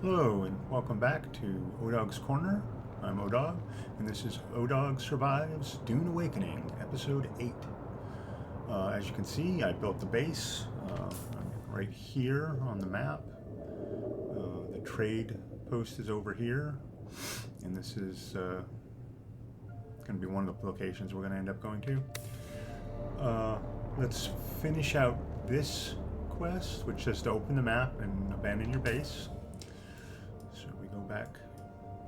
Hello and welcome back to ODog's Corner. I'm ODog, and this is ODog Survives Dune Awakening, Episode 8. As you can see, I built the base right here on the map. The trade post is over here, and this is going to be one of the locations we're going to end up going to. Let's finish out this quest, which is to open the map and abandon your base. So we go back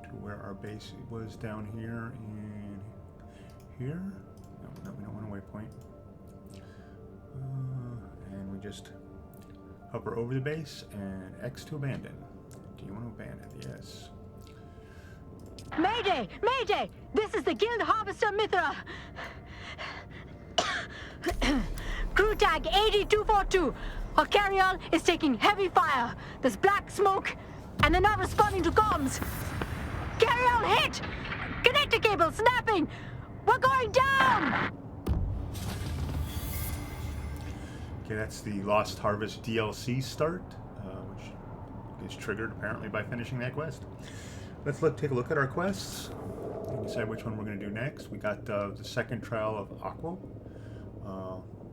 to where our base was down here and here. No, we don't want a waypoint. And we just hover over the base and X to abandon. Do you want to abandon? Yes. Mayday! Mayday! This is the Guild Harvester Mithra! Crew tag 8242. Our carry-on is taking heavy fire. There's black smoke, and they're not responding to comms. Carry-on hit! Connector cable snapping! We're going down! Okay, that's the Lost Harvest DLC start, which is triggered apparently by finishing that quest. Let's take a look at our quests and decide which one we're going to do next. We got the second trial of awhile.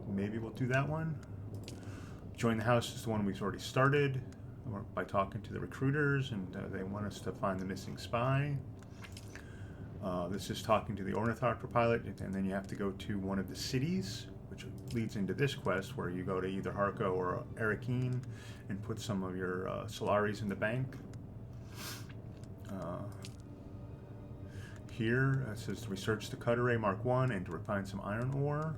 Maybe we'll do that one. Join the house is the one we've already started by talking to the recruiters, and they want us to find the missing spy. This is talking to the ornithopter pilot, and then you have to go to one of the cities, which leads into this quest where you go to either Harco or Arakeen and put some of your Solaris in the bank. Here it says to research the cut array Mark 1 and to refine some iron ore.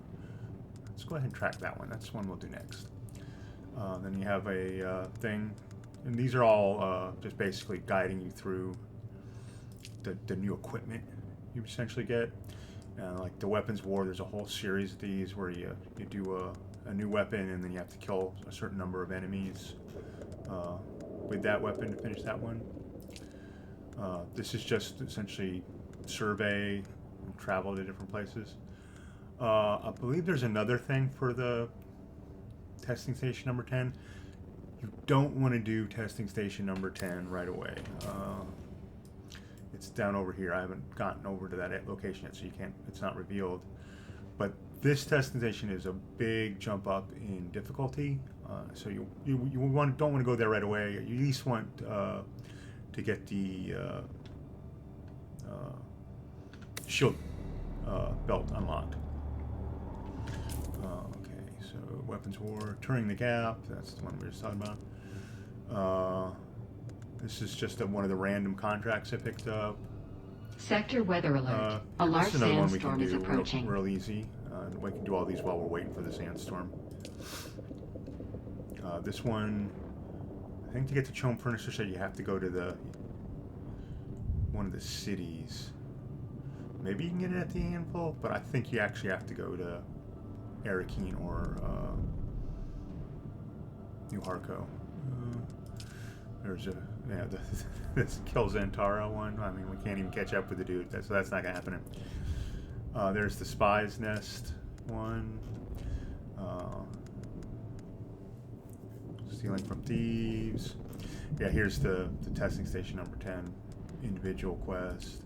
Let's go ahead and track that one. That's the one we'll do next. Then you have a thing, and these are all just basically guiding you through the new equipment you essentially get. Like the weapons war, there's a whole series of these where you do a new weapon, and then you have to kill a certain number of enemies with that weapon to finish that one. This is just essentially survey and travel to different places. I believe there's another thing for the testing station number 10. You don't want to do testing station number 10 right away. It's down over here. I haven't gotten over to that location yet, so you can't. It's not revealed. But this testing station is a big jump up in difficulty. So you don't want to go there right away. You at least want to get the shield belt unlocked. Okay, so weapons war, turning the gap. That's the one we were just talking about. This is just one of the random contracts I picked up. Sector weather alert. A large sandstorm is approaching. Real easy. We can do all these while we're waiting for the sandstorm. This one, I think to get to Chome Furniture Shed, you have to go to one of the cities. Maybe you can get it at the Anvil, but I think you actually have to go to Arakeen or New Harco. There's this Kill Zantara one. I mean, we can't even catch up with the dude, so that's not gonna happen. There's the Spy's Nest one. Stealing from thieves. Yeah, here's the testing station number 10 individual quest.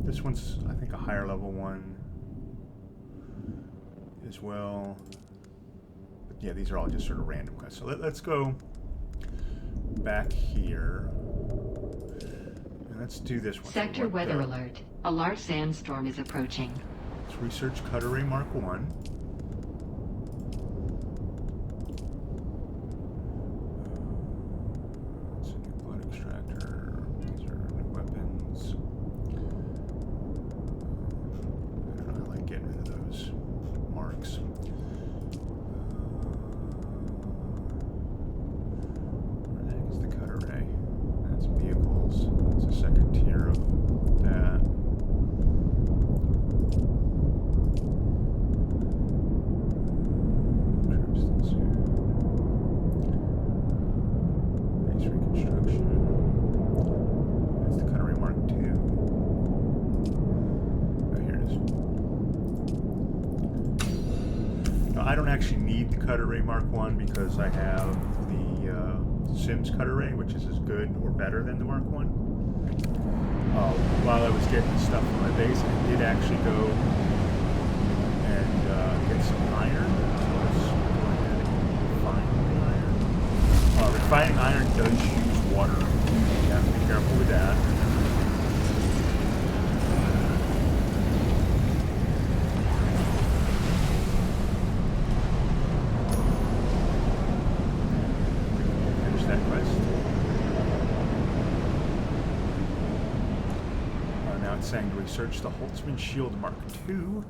This one's, I think, a higher level one as well. But yeah, these are all just sort of random quests. So let's go back here. And let's do this one. Sector weather alert. A large sandstorm is approaching. Let's research cut array Mark 1. It's a new blood extractor. These are new weapons. I don't like getting rid of those marks. Where the heck is the cut array? That's vehicles. That's a second tier of that. Trips ensued. Base reconstruction. That's the cut array Mark 2. Oh, here it is. Now, I don't actually need the cut array Mark 1 because I have the Sims cutter ray, which is as good or better than the Mark 1. While I was getting stuff from my base, I did actually go and get some iron. So let's go ahead and refine the iron. Refining iron does use water. You have to be careful with that. Finish that quest. Now it's saying to research the Holtzman Shield Mark II.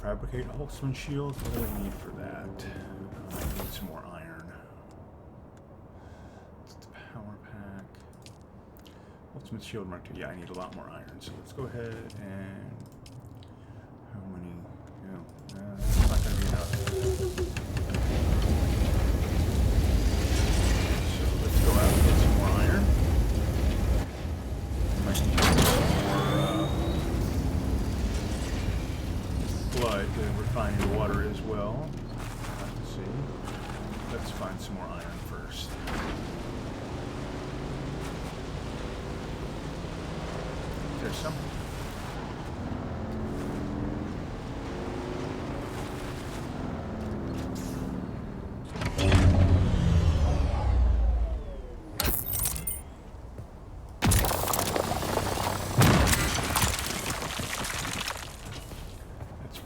Fabricate Holtzman shield. What do I need for that? I need some more iron. It's the power pack. Holtzman shield Mark II. Yeah, I need a lot more iron. So let's go ahead and how many? It's not going to be enough. So let's go out and get some more iron. Might need some more blood to refine the water as well. Let's see. Let's find some more iron first. There's some.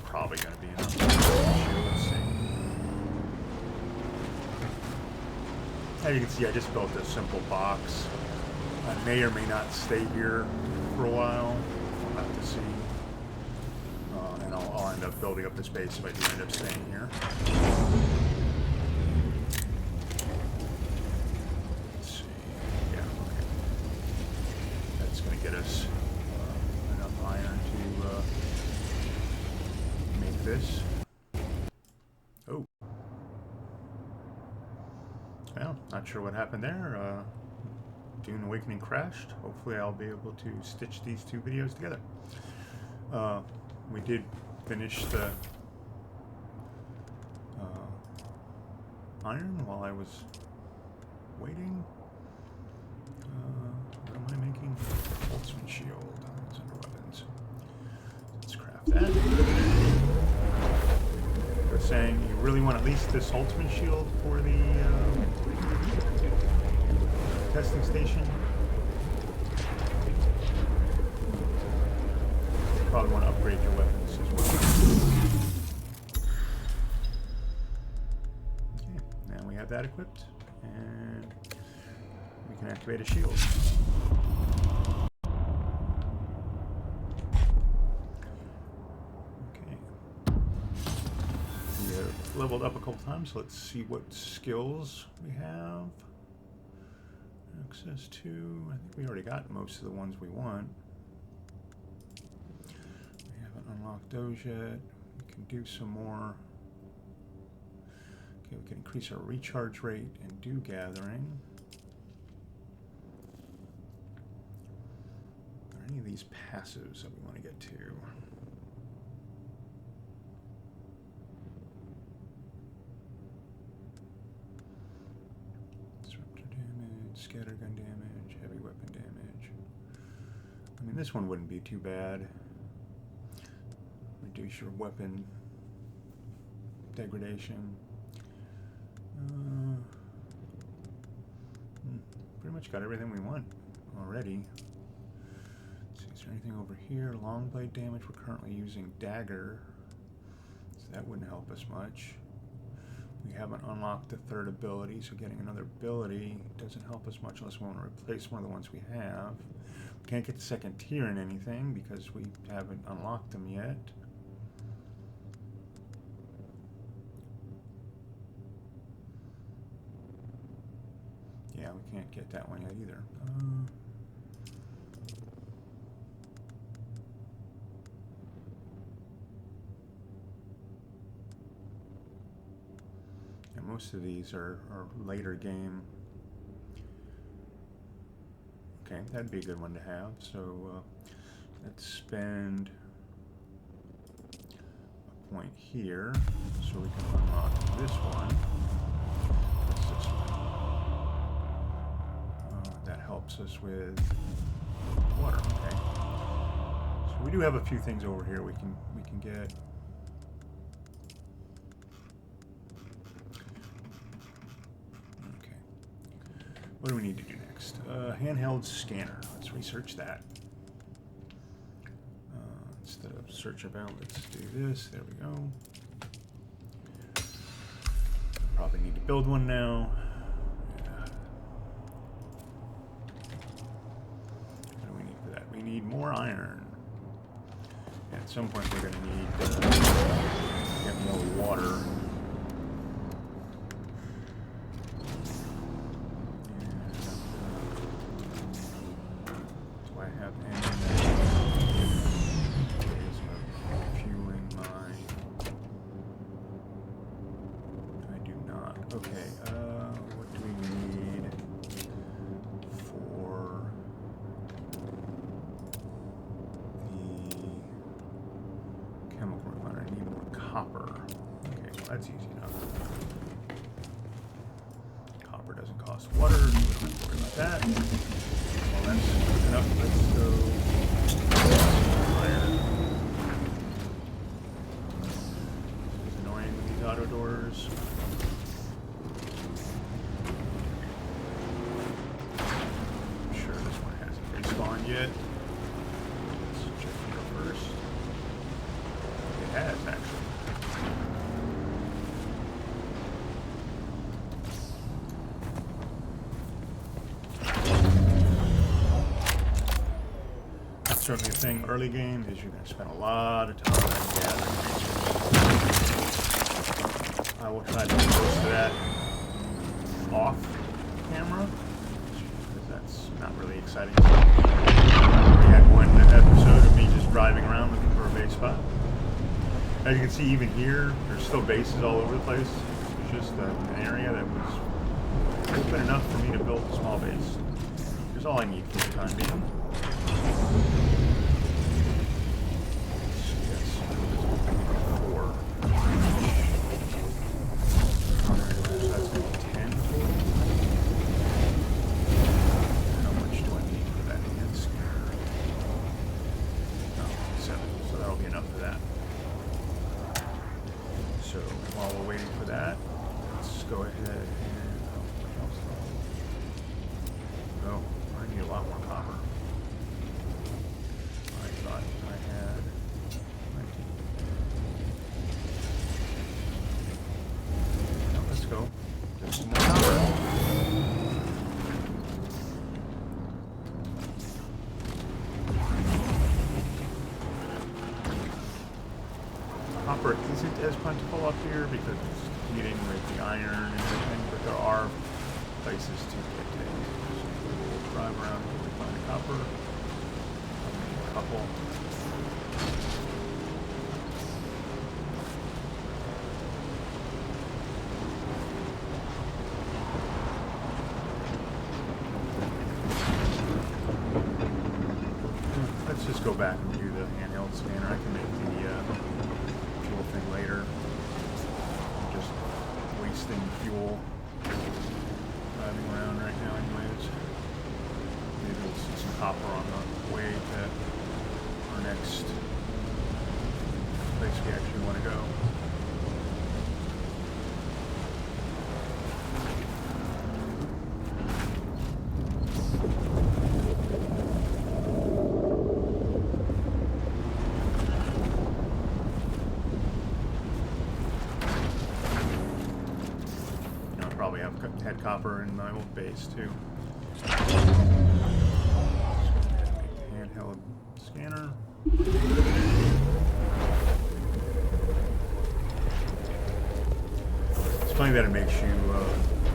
Probably going to be enough. Let's see. As you can see, I just built a simple box. I may or may not stay here for a while. We'll have to see. And I'll end up building up the space if I do end up staying here. Let's see. Yeah, okay. That's going to get us enough iron to make this. Oh. Well, not sure what happened there. Dune Awakening crashed. Hopefully I'll be able to stitch these two videos together. We did finish the iron while I was waiting. What am I making? Holtzman shield. It's under weapons. Let's craft that. They're saying you really want at least this Holtzman shield for the testing station. Probably want to upgrade your weapons as well. Okay, now we have that equipped, and we can activate a shield. Leveled up a couple times. Let's see what skills we have. Access to, I think we already got most of the ones we want. We haven't unlocked those yet. We can do some more. Okay, we can increase our recharge rate and dew gathering. Are there any of these passives that we want to get to? Scattergun damage, heavy weapon damage. I mean, this one wouldn't be too bad. Reduce your weapon degradation. Pretty much got everything we want already. Let's see, is there anything over here? Long blade damage. We're currently using dagger, so that wouldn't help us much. We haven't unlocked the third ability, so getting another ability doesn't help us much unless we want to replace one of the ones we have. We can't get the second tier in anything because we haven't unlocked them yet. Yeah, we can't get that one yet either. Most of these are later game. Okay, that'd be a good one to have. So let's spend point here, so we can unlock this one. What's this one? That helps us with water. Okay. So we do have a few things over here we can get. Okay. What do we need to do next? Handheld scanner. Let's research that. Instead of search about, let's do this. There we go. Probably need to build one now. Yeah. What do we need for that? We need more iron. And at some point we're going to need to get more water. Do I have any? Okay, what do we need for the chemical refiner? I need more copper. Okay, well that's easy enough. Copper doesn't cost water, so we don't have to worry about that. Well, that's enough. Let's go iron. It's annoying with these auto doors. Yet. Let's check here first. It has actually. That's certainly a thing early game is you're going to spend a lot of time gathering resources. I will try to do most of that off camera because that's not really exciting. We had one episode of me just driving around looking for a base spot. As you can see, even here, there's still bases all over the place. It's just an area that was open enough for me to build a small base. Here's all I need for the time being. Copper isn't as plentiful up here because it's competing with the iron and everything, but there are places to get to. So we'll drive around until we find a copper. A couple. Let's just go back and do the handheld scanner. I can make the fuel thing later. I'm just wasting fuel driving around right now anyways. Maybe we'll see some copper on the way to our next place we actually want to go. Had copper in my old base too. Handheld scanner. It's funny that it makes you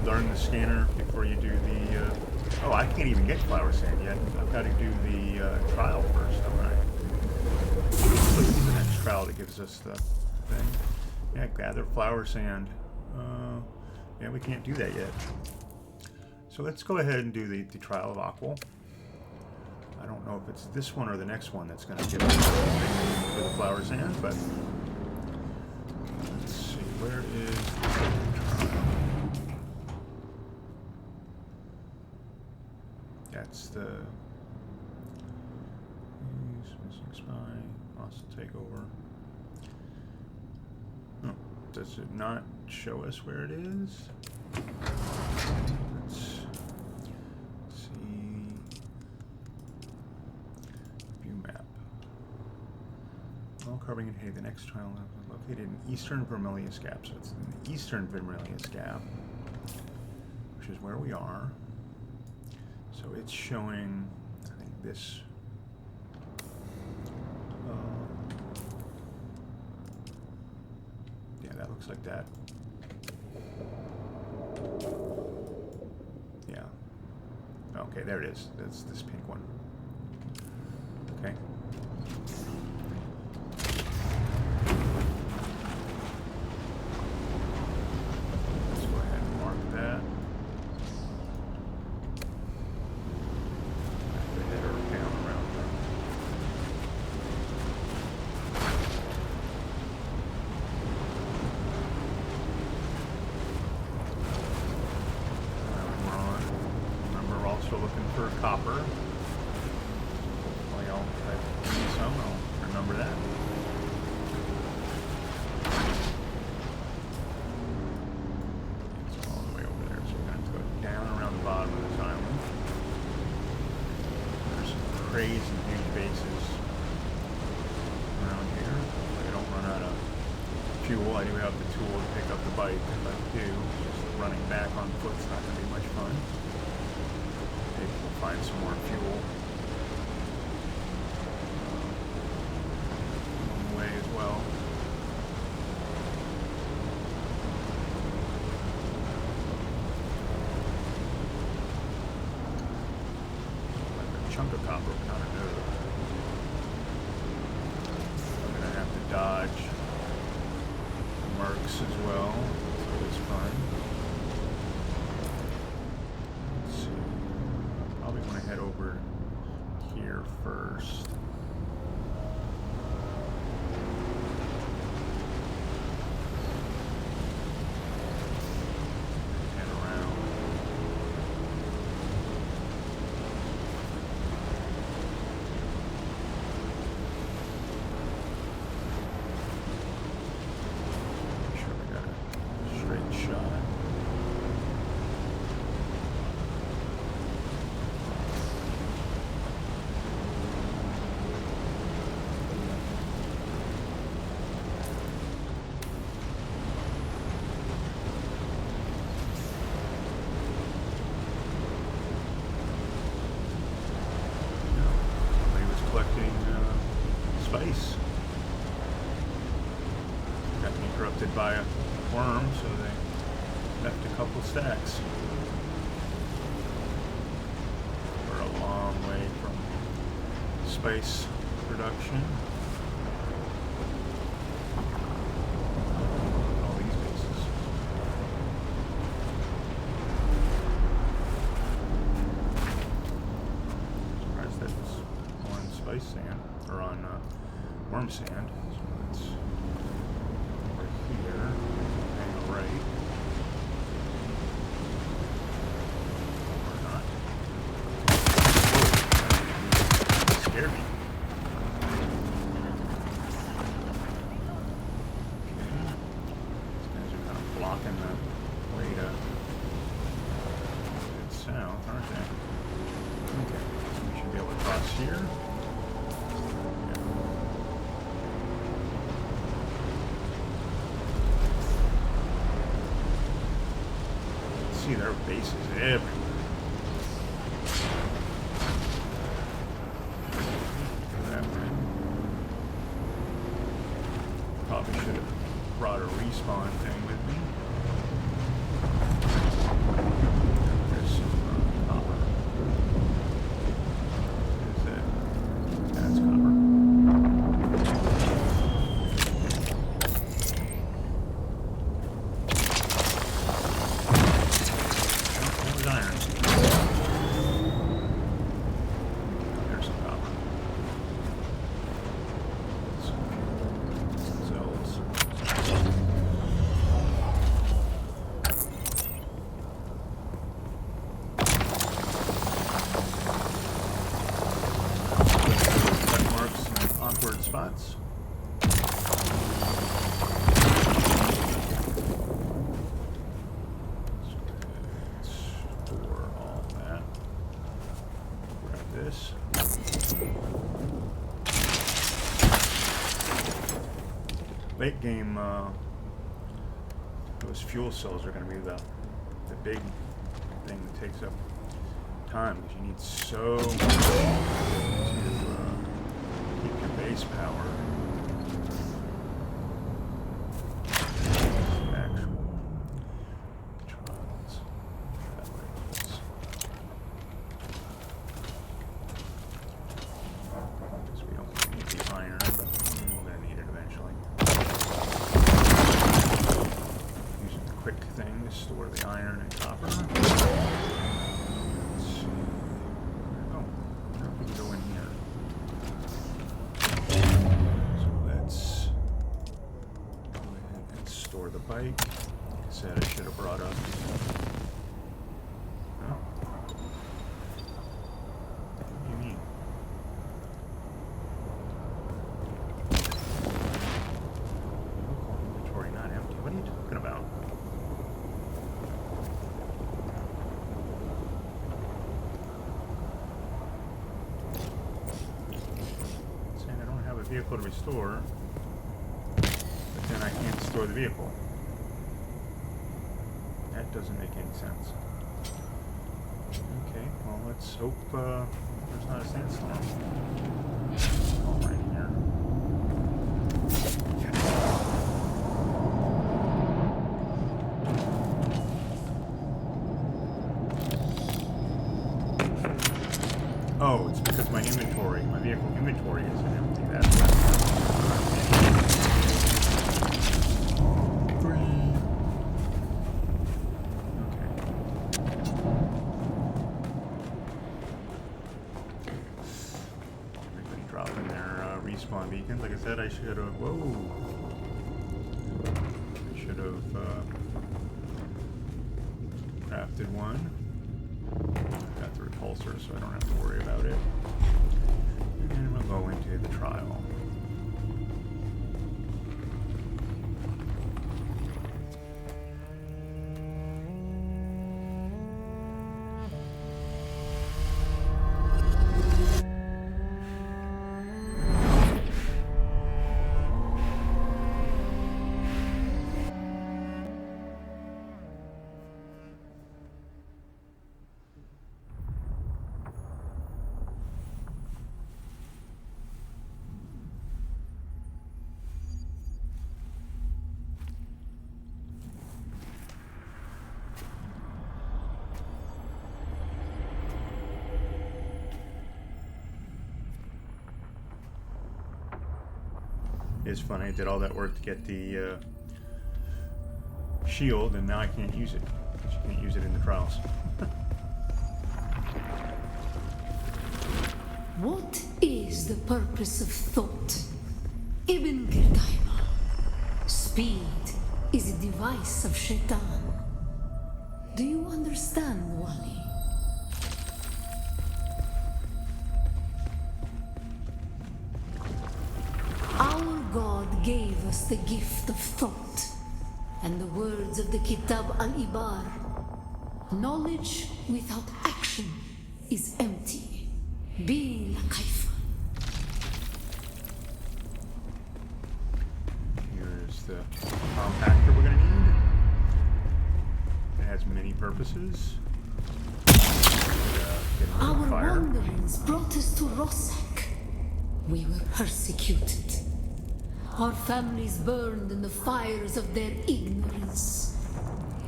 learn the scanner before you do the. Oh, I can't even get flower sand yet. I've got to do the trial first, don't I? Click the next trial that gives us the thing. Yeah, gather flower sand. Yeah, we can't do that yet. So let's go ahead and do the trial of awhile. I don't know if it's this one or the next one that's going to give us the flower sand, but where is that's the missing spy, hostile takeover. Oh, does it not show us where it is? Let's see. View map. All carbon and hay. The next trial located in eastern Vermilius Gap. So it's in the eastern Vermilius Gap, which is where we are. So it's showing, I think, this. Yeah, that looks like that. Yeah. Okay, there it is. That's this pink one. Okay. Let's go ahead and mark that. Head or down around there. Remember, we're also looking for copper. Hopefully I'll see some. I'll remember that. It's all the way over there, so we're going to go down around the bottom of this island. There's some crazy huge bases around here. If I don't run out of fuel, I do have the tool to pick up the bike. If I do, just running back on foot is not going to be much fun. Maybe we'll find some more fuel on the way as well. Like a chunk of copper, but not enough. I'm going to have to dodge marks as well. It's always fun. Let's see. Probably want to head over here first. Head around. Make sure we got a straight shot. Somebody was collecting spice. Got me corrupted by a worm, so they left a couple stacks. We're a long way from spice production. All these bases. Surprised that was on spice sand, or on worm sand. So let's over here, hang a right. Or not. Whoa, that scared me. These guys are kind of blocking the way to head south, aren't they? Okay, so we should be able to cross here. See their bases everywhere. That way. Probably should have brought a respawn thing with me. There's some copper. What is that? That's copper. Iron. There's some copper. Some cells. late game, those fuel cells are going to be the big thing that takes up time, because you need so much to keep your base power. Actual trials. That way it is. Because we don't need the iron, but we're going to need it eventually. Using the quick thing to store the iron and copper. Let's see. Oh, I wonder if we can go in here. So let's go ahead and store the bike. Like I said, I should have brought up. Oh. What do you mean? Vehicle inventory not empty. What are you talking about? Saying I don't have a vehicle to restore, but then I can't store the vehicle. That doesn't make any sense. Okay, well let's hope there's not a sandstorm. All right here. Oh, it's because my vehicle inventory isn't empty. That's why. Okay. Everybody dropping their respawn beacons. Like I said, I should have. Whoa. I should have crafted one. Got the repulsor, so I don't have to worry about it. And we'll go into the trial. It's funny, I did all that work to get the shield, and now I can't use it. Because you can't use it in the trials. What is the purpose of thought? Ibn Qudayma. Speed is a device of Shaitan. Do you understand, Wali? Our God gave us the gift of thought, and the words of the Kitab al-Ibar. Knowledge without action is empty. Bila kaifa. Here's the compactor we're going to need. It has many purposes. Our wanderings brought us to Rossak. We were persecuted. Our families burned in the fires of their ignorance.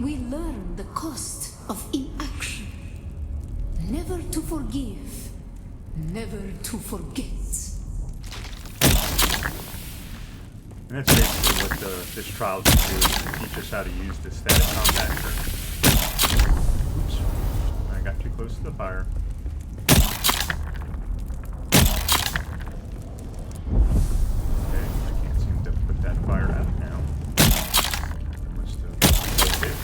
We learned the cost of inaction. Never to forgive, never to forget. And that's basically what this trial can do, is to teach us how to use the static compactor. Oops, I got too close to the fire. Okay, I can't seem to put that fire out now. Must have closed it.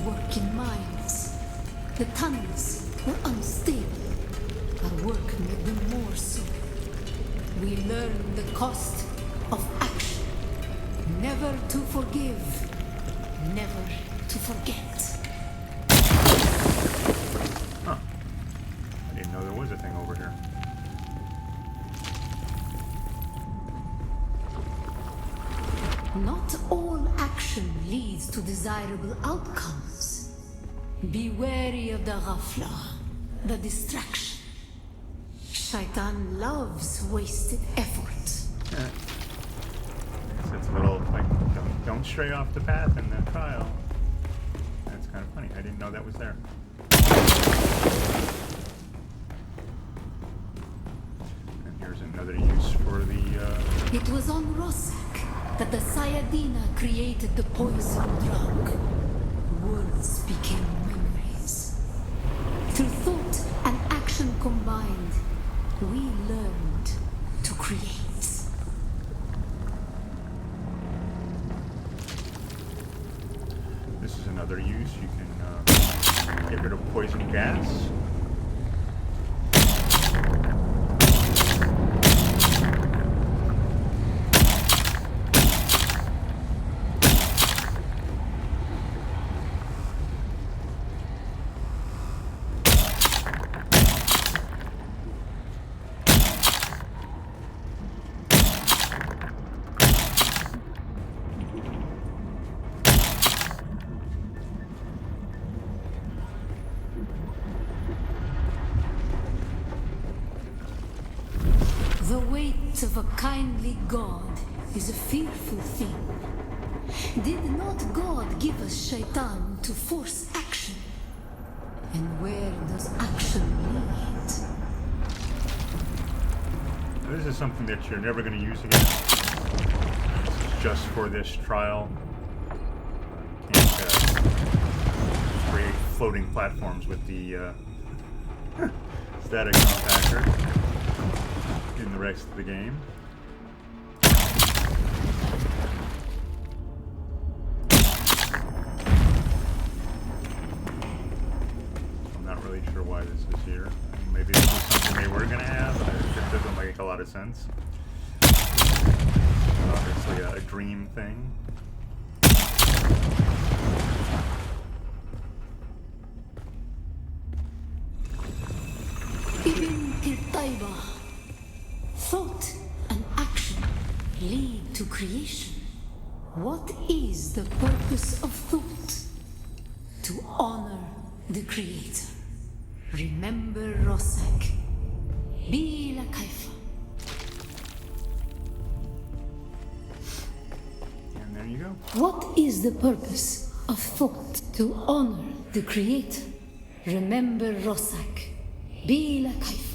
work in mines. The tunnels were unstable. Our work made them more so. We learned the cost of action. Never to forgive. Never to forget. Huh. I didn't know there was a thing over here. Not all action leads to desirable outcomes. Be wary of the ghafla, the distraction. Shaitan loves wasted effort. Yeah. It's a little like, don't stray off the path in the trial. That's kind of funny. I didn't know that was there. And here's another use for the, It was on Rossack that the Sayadina created the poison drug. Words became memories. Through thought and action combined, we learned to create. this is another use. You can get rid of poison gas. The weight of a kindly God is a fearful thing. Did not God give us Shaitan to force action? And where does action lead? This is something that you're never going to use again. This is just for this trial. You can't create floating platforms with the static compactor in the rest of the game. I'm not really sure why this is here. Maybe this is something they were going to have, but it doesn't make a lot of sense. Obviously a dream thing. Ibn Qutayba. Thought and action lead to creation. What is the purpose of thought? To honor the Creator. Remember Rossack. Be la kaifa. And there you go. What is the purpose of thought? To honor the Creator. Remember Rossack. Be la kaifa.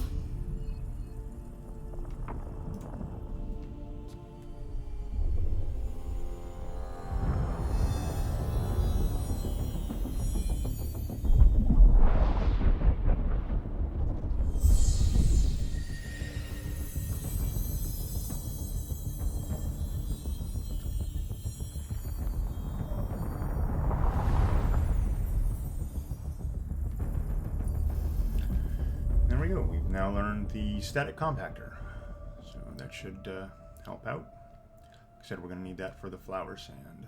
There we go. We've now learned the static compactor. So that should help out. Like I said, we're going to need that for the flower sand.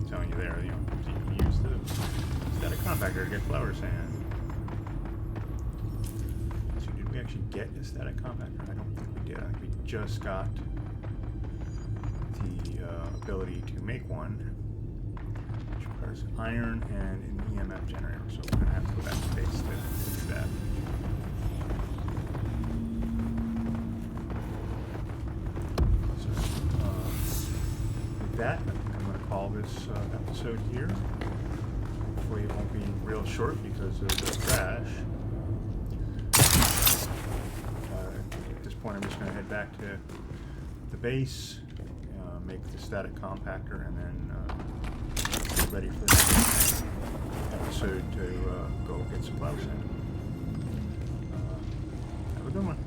Telling you there, you know, you can use the static compactor to get flower sand. So did we actually get a static compactor? I don't think we did. I think we just got the ability to make one, which requires iron and an EMF generator. So we're going to have to go back to base to do that. episode here. Hopefully it won't be real short because of the crash. At this point, I'm just going to head back to the base, make the static compactor, and then get ready for the episode to go get some bugs in. Have a good one.